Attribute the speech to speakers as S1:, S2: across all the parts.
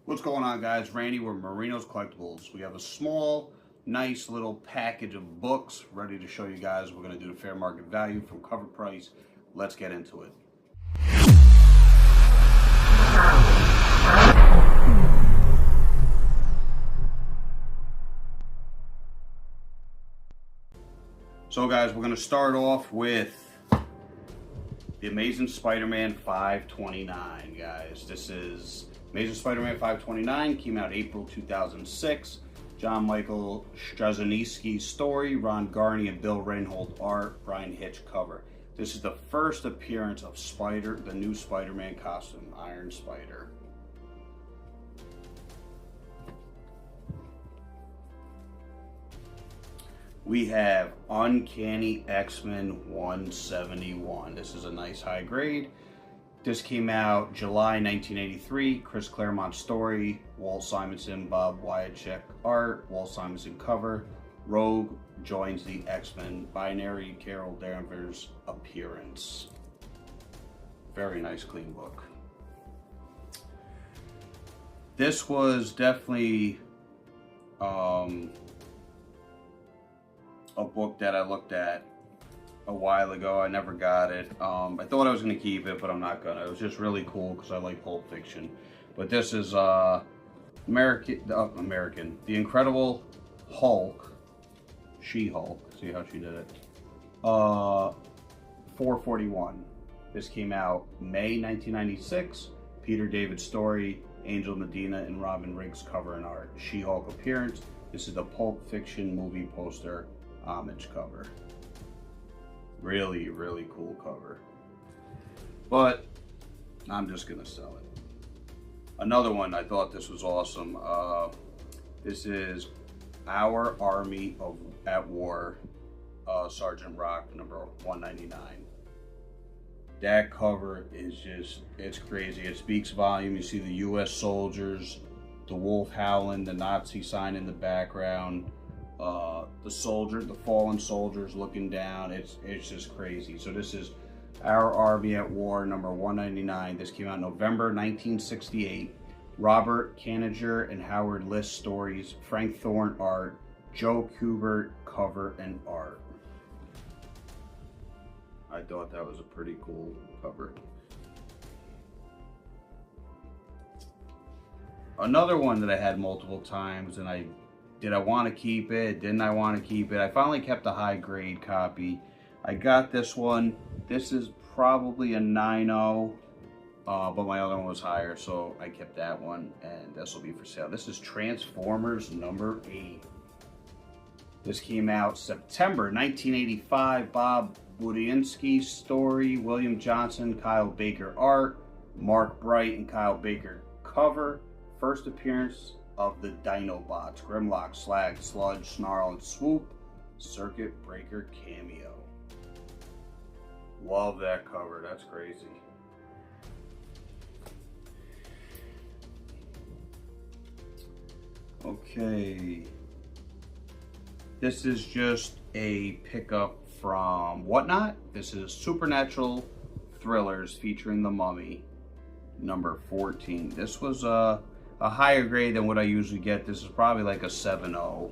S1: What's going on, guys? Randy, we're Marino's Collectibles. We have a small, nice little package of books ready to show you guys. We're going to do the fair market value from cover price. Let's get into it. So, guys, we're going to start off with The Amazing Spider-Man 529, guys. This is Amazing Spider-Man 529, came out April 2006. John Michael Straczynski's story, Ron Garney and Bill Reinhold art, Brian Hitch cover. This is the first appearance of Spider, the new Spider-Man costume, Iron Spider. We have Uncanny X-Men 171. This is a nice high grade. This came out July 1983. Chris Claremont story, Walt Simonson, Bob Wiacek art, Walt Simonson cover. Rogue joins the X-Men. Binary Carol Danvers appearance. Very nice, clean book. This was definitely a book that I looked at a while ago. I never got it. I thought I was going to keep it, but I'm not going to. It was just really cool because I like Pulp Fiction. But this is The Incredible Hulk, She-Hulk. See how she did it. 441. This came out May 1996. Peter David story, Angel Medina and Robin Riggs cover and art. She-Hulk appearance. This is the Pulp Fiction movie poster homage cover. Really, really cool cover. But I'm just gonna sell it. Another one, I thought this was awesome. This is Our Army at War, Sergeant Rock, number 199. That cover is just, it's crazy. It speaks volume. You see the US soldiers, the wolf howling, the Nazi sign in the background. The fallen soldiers looking down. It's just crazy. So this is Our Army at War, number 199. This came out November 1968. Robert Kaniger and Howard List stories, Frank Thorne art, Joe Kubert cover and art. I thought that was a pretty cool cover. Another one that I had multiple times, and did I want to keep it? Didn't I want to keep it? I finally kept a high grade copy. I got this one. This is probably a 9.0, but my other one was higher, so I kept that one, and this will be for sale. This is Transformers number 8. This came out September 1985. Bob Budiansky's story, William Johnson, Kyle Baker art, Mark Bright and Kyle Baker cover. First appearance of the Dinobots, Grimlock, Slag, Sludge, Snarl, and Swoop, Circuit Breaker cameo. Love that cover, that's crazy. Okay. This is just a pickup from Whatnot. This is Supernatural Thrillers featuring The Mummy, number 14. This was a higher grade than what I usually get. This is probably like a 7.0.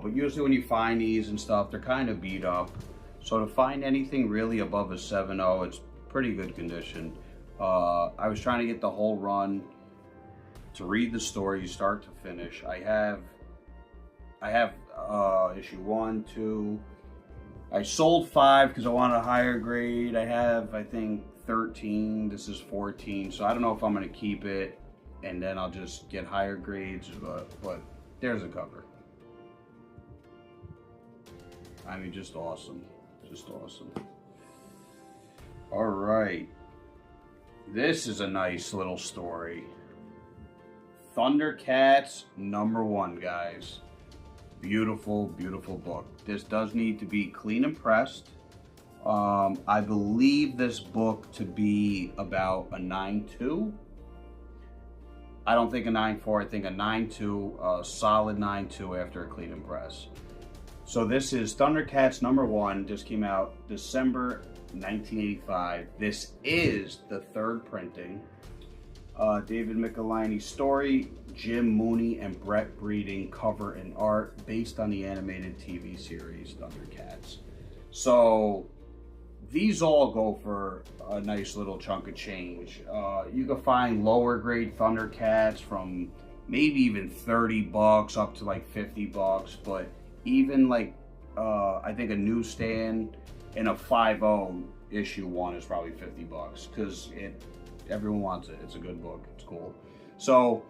S1: But usually when you find these and stuff, they're kind of beat up. So to find anything really above a 7.0, it's pretty good condition. I was trying to get the whole run to read the story start to finish. I have issue 1, 2. I sold 5 because I wanted a higher grade. I have, I think, 13. This is 14. So I don't know if I'm going to keep it and then I'll just get higher grades, but there's a cover. I mean, just awesome. Just awesome. All right. This is a nice little story. Thundercats number 1, guys. Beautiful, beautiful book. This does need to be clean and pressed. I believe this book to be about a 9.2. I don't think a 9.4, I think a 9.2, a solid 9.2 after a clean and press. So this is Thundercats number 1. This came out December 1985. This is the 3rd printing. David Michelinie story, Jim Mooney and Brett Breeding cover and art, based on the animated TV series Thundercats. So these all go for a nice little chunk of change. You can find lower grade Thundercats from maybe even 30 bucks up to like 50 bucks, but even like I think a newsstand in a 5.0 issue 1 is probably 50 bucks because everyone wants it. It's a good book. It's cool. So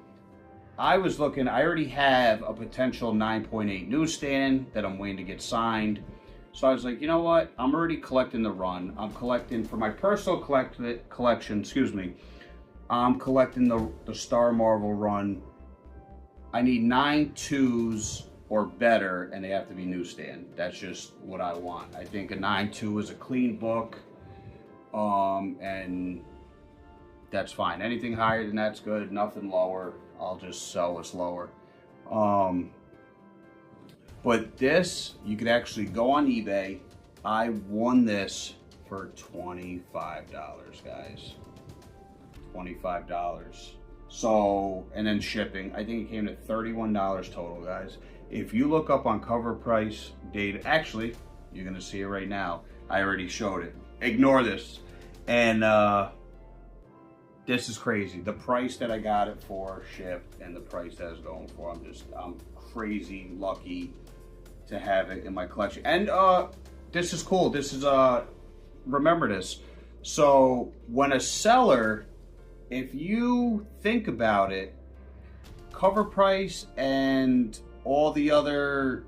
S1: I was looking, I already have a potential 9.8 newsstand that I'm waiting to get signed. So I was like, you know what? I'm already collecting the run. I'm collecting for my personal collection, excuse me. I'm collecting the Star Marvel run. I need 9 2s or better, and they have to be newsstand. That's just what I want. I think a 9.2 is a clean book, and that's fine. Anything higher than that's good. Nothing lower. I'll just sell what's lower. But this, you could actually go on eBay. I won this for $25, guys. $25. So, and then shipping. I think it came to $31 total, guys. If you look up on cover price data, actually, you're gonna see it right now. I already showed it. Ignore this. And this is crazy. The price that I got it for, shipped, and the price that it's going for. I'm crazy lucky to have it in my collection. And this is cool. This is remember this. So when a seller, if you think about it, cover price and all the other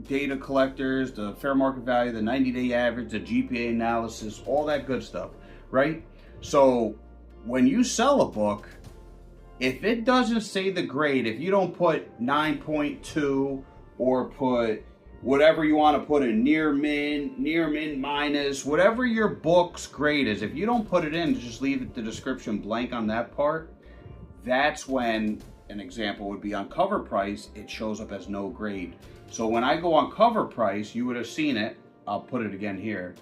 S1: data collectors, the fair market value, the 90-day average, the GPA analysis, all that good stuff, right? So when you sell a book, if it doesn't say the grade, if you don't put 9.2 or put whatever you want to put in, near min minus, whatever your book's grade is, if you don't put it in, just leave the description blank on that part, that's when an example would be on cover price, it shows up as no grade. So when I go on cover price, you would have seen it, I'll put it again here,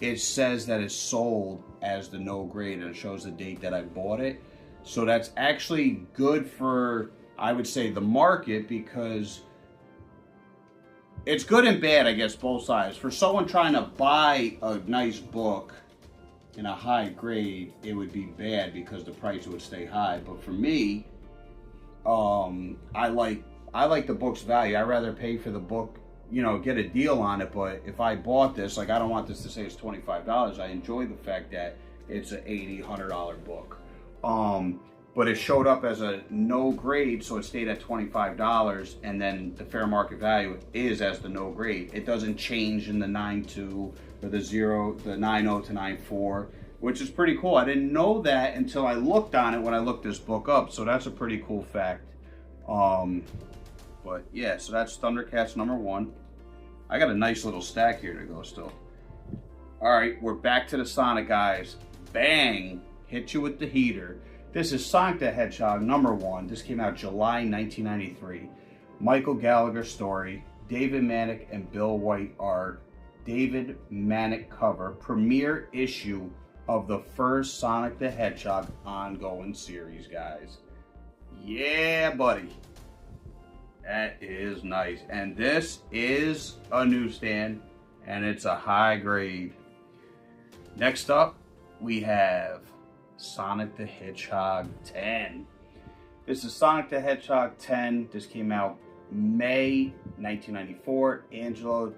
S1: it says that it's sold as the no grade and it shows the date that I bought it. So that's actually good for, I would say, the market, because it's good and bad, I guess, both sides. For someone trying to buy a nice book in a high grade, it would be bad because the price would stay high. But for me, I like the book's value. I'd rather pay for the book, you know, get a deal on it. But if I bought this, like, I don't want this to say it's $25. I enjoy the fact that it's an $80, $100 book. But it showed up as a no grade, so it stayed at $25, and then the fair market value is as the no grade. It doesn't change in the 9.2 or the 9.0 to 9.4, which is pretty cool. I didn't know that until I looked on it when I looked this book up, so that's a pretty cool fact. But yeah, so that's Thundercats number 1. I got a nice little stack here to go still. All right, we're back to the Sonic, guys. Bang! Hit you with the heater. This is Sonic the Hedgehog number 1. This came out July 1993. Michael Gallagher story, David Manek and Bill White art, David Manek cover, premiere issue of the first Sonic the Hedgehog ongoing series, guys. Yeah, buddy. That is nice. And this is a newsstand, and it's a high grade. Next up, we have Sonic the Hedgehog 10. This is Sonic the Hedgehog 10. This came out May 1994. Angelo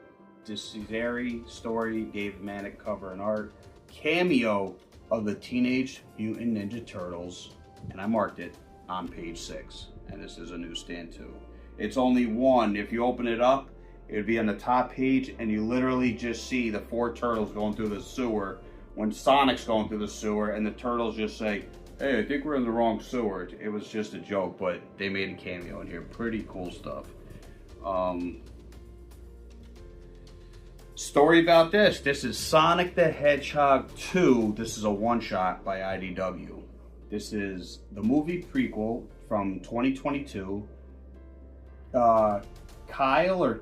S1: DeCesare story, David Manek cover and art. Cameo of the Teenage Mutant Ninja Turtles, and I marked it on page 6. And this is a newsstand too. It's only one. If you open it up, it would be on the top page, and you literally just see the 4 turtles going through the sewer when Sonic's going through the sewer, and the turtles just say, "Hey, I think we're in the wrong sewer." It was just a joke, but they made a cameo in here. Pretty cool stuff. Story about this. This is Sonic the Hedgehog 2. This is a one-shot by IDW. This is the movie prequel from 2022.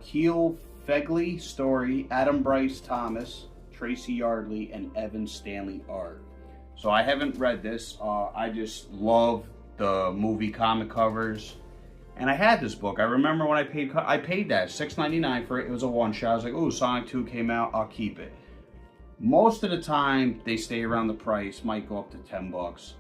S1: Keel Fegley story, Adam Bryce Thomas, Tracy Yardley, and Evan Stanley art. So I haven't read this. I just love the movie comic covers. And I had this book. I remember when I paid that $6.99 for it. It was a one-shot. I was like, oh, Sonic 2 came out. I'll keep it. Most of the time, they stay around the price. Might go up to 10 bucks.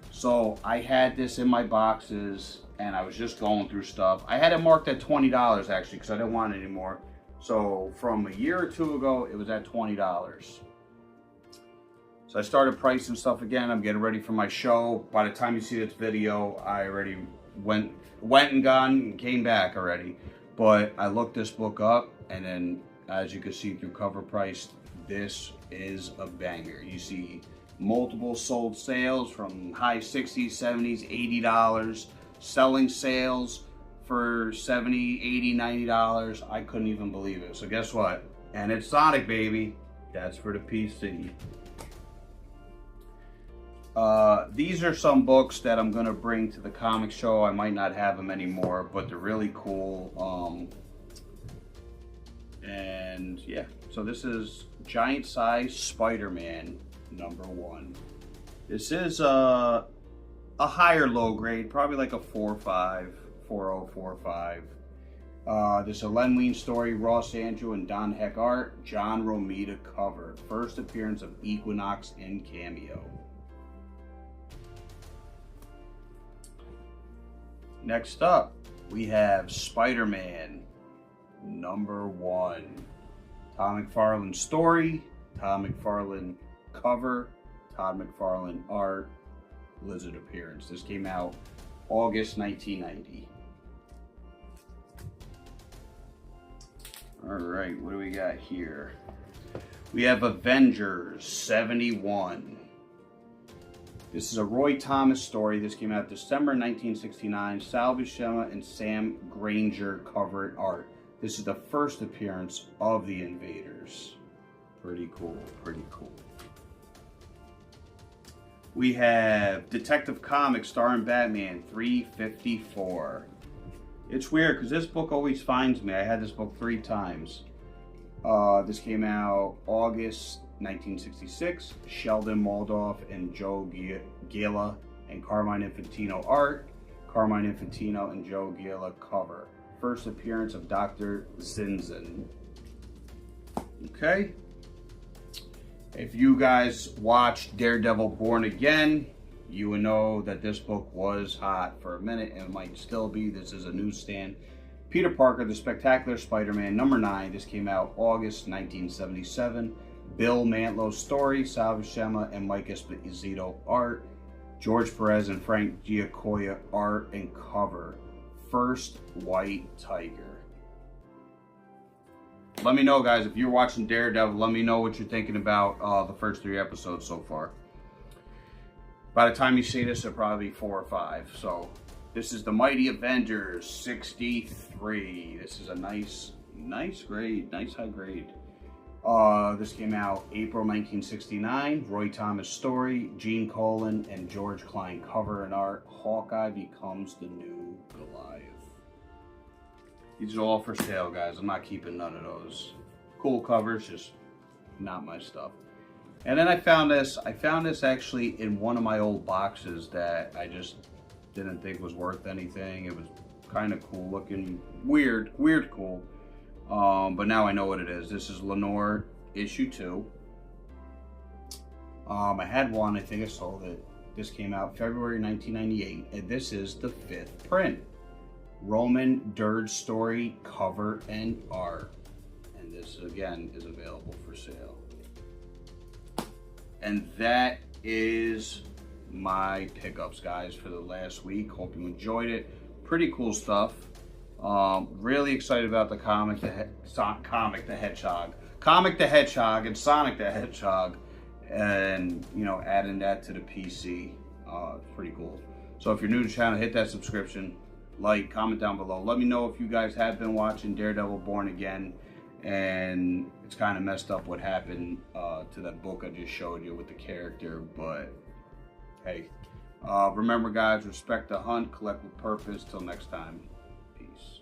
S1: So I had this in my boxes, and I was just going through stuff. I had it marked at $20 actually, because I didn't want it anymore. So from a year or two ago, it was at $20. So I started pricing stuff again. I'm getting ready for my show. By the time you see this video, I already went and gone and came back already. But I looked this book up, and then as you can see through cover price, this is a banger. You see multiple sold sales from high 60s, 70s, $80, selling sales for $70, $80, $90. I couldn't even believe it. So guess what? And it's Sonic, baby. That's for the PC. These are some books that I'm going to bring to the comic show. I might not have them anymore, but they're really cool. And yeah, so this is Giant Size Spider-Man #1. This is a higher low grade, probably like a 4.5, 4.0, 4.5. This is a Len Wein story, Ross Andrew and Don Heck art, John Romita cover. First appearance of Equinox in cameo. Next up, we have Spider-Man #1. Todd McFarlane story, Todd McFarlane cover, Todd McFarlane art, Lizard appearance. This came out August 1990. All right, what do we got here? We have Avengers 71. This is a Roy Thomas story. This came out December 1969. Sal Buscema and Sam Granger cover and art. This is the first appearance of the Invaders. Pretty cool, pretty cool. We have Detective Comics starring Batman 354. It's weird because this book always finds me. I had this book 3 times. This came out August 1966. Sheldon Moldoff and Joe Gila and Carmine Infantino art. Carmine Infantino and Joe Gila cover. First appearance of Dr. Zinzin. Okay. If you guys watched Daredevil Born Again, you would know that this book was hot for a minute and it might still be. This is a newsstand. Peter Parker, The Spectacular Spider-Man #9. This came out August 1977. Bill Mantlow's story, Sal Buscema and Mike Esposito art. George Perez and Frank Giacoia art and cover. First White Tiger. Let me know, guys, if you're watching Daredevil, let me know what you're thinking about the first 3 episodes so far. By the time you see this, it'll probably be 4 or 5. So this is the Mighty Avengers 63. This is a nice grade, nice high grade. This came out April 1969. Roy Thomas story, Gene Colan and George Klein cover and art. Hawkeye becomes the new Goliath. These are all for sale, guys. I'm not keeping none of those. Cool covers, just not my stuff. And then I found this. I found this actually in one of my old boxes that I just didn't think was worth anything. It was kind of cool looking, weird cool. But now I know what it is. This is Lenore issue 2. I had one, I think I sold it. This came out February 1998, and this is the 5th print. Roman Dirge story, cover and art. And this again is available for sale. And that is my pickups, guys, for the last week. Hope you enjoyed it. Pretty cool stuff. Really excited about the Comic the Hedgehog and Sonic the Hedgehog, and you know, adding that to the PC. It's pretty cool. So if you're new to the channel, hit that subscription, like, comment down below. Let me know if you guys have been watching Daredevil Born Again, and it's kind of messed up what happened to that book I just showed you with the character, but hey, remember, guys, respect the hunt, collect with purpose. Till next time, peace.